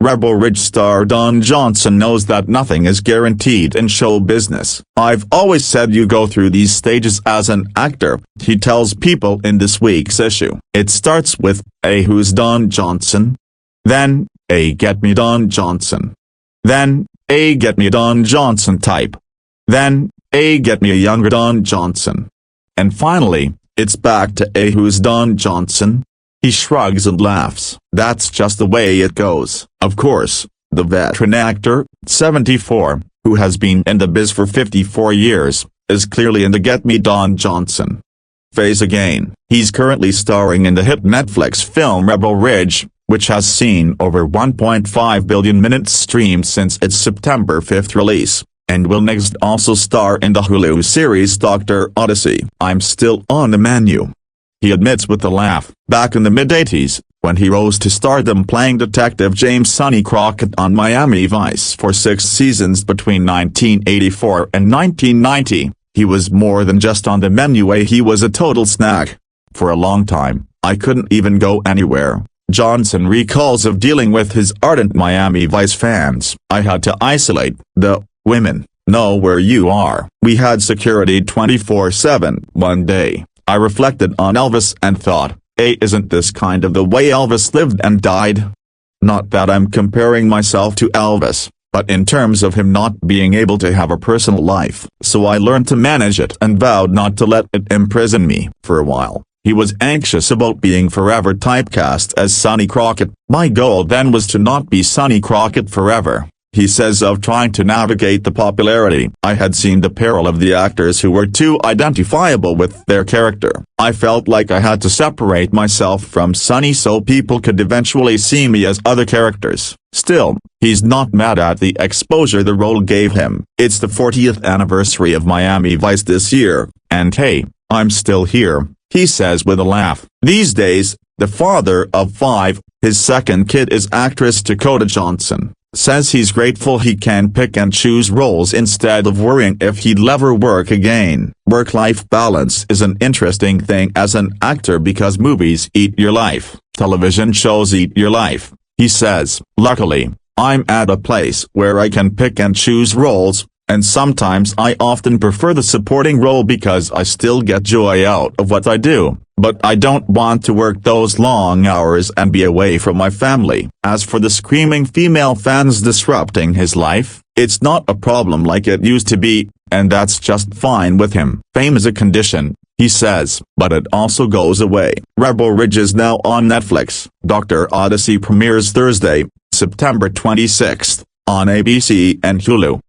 Rebel Ridge star Don Johnson knows that nothing is guaranteed in show business. "I've always said you go through these stages as an actor," he tells People in this week's issue. "It starts with, who's Don Johnson? Then, get me Don Johnson. Then, get me Don Johnson type. Then, get me a younger Don Johnson. And finally, it's back to who's Don Johnson?" He shrugs and laughs. That's just the way it goes. Of course, the veteran actor, 74, who has been in the biz for 54 years, is clearly in the Get Me Don Johnson phase again. He's currently starring in the hit Netflix film Rebel Ridge, which has seen over 1.5 billion minutes streamed since its September 5 release, and will next also star in the Hulu series Dr. Odyssey. "I'm still on the menu," he admits with a laugh. Back in the mid-80s, when he rose to stardom playing Detective James Sonny Crockett on Miami Vice for 6 seasons between 1984 and 1990, he was more than just on the menu. He was a total snack. "For a long time, I couldn't even go anywhere," Johnson recalls of dealing with his ardent Miami Vice fans. "I had to isolate the women, know where you are. We had security 24/7. One day, I reflected on Elvis and thought, isn't this kind of the way Elvis lived and died? Not that I'm comparing myself to Elvis, but in terms of him not being able to have a personal life. So I learned to manage it and vowed not to let it imprison me." For a while, he was anxious about being forever typecast as Sonny Crockett. "My goal then was to not be Sonny Crockett forever," he says of trying to navigate the popularity. "I had seen the peril of the actors who were too identifiable with their character. I felt like I had to separate myself from Sonny so people could eventually see me as other characters." Still, he's not mad at the exposure the role gave him. "It's the 40th anniversary of Miami Vice this year, and hey, I'm still here," he says with a laugh. These days, the father of 5, his second kid is actress Dakota Johnson, says he's grateful he can pick and choose roles instead of worrying if he'll ever work again. "Work-life balance is an interesting thing as an actor because movies eat your life, television shows eat your life," he says. "Luckily, I'm at a place where I can pick and choose roles, and sometimes I often prefer the supporting role because I still get joy out of what I do, but I don't want to work those long hours and be away from my family." As for the screaming female fans disrupting his life, it's not a problem like it used to be, and that's just fine with him. "Fame is a condition," he says, "but it also goes away." Rebel Ridge is now on Netflix. Dr. Odyssey premieres Thursday, September 26, on ABC and Hulu.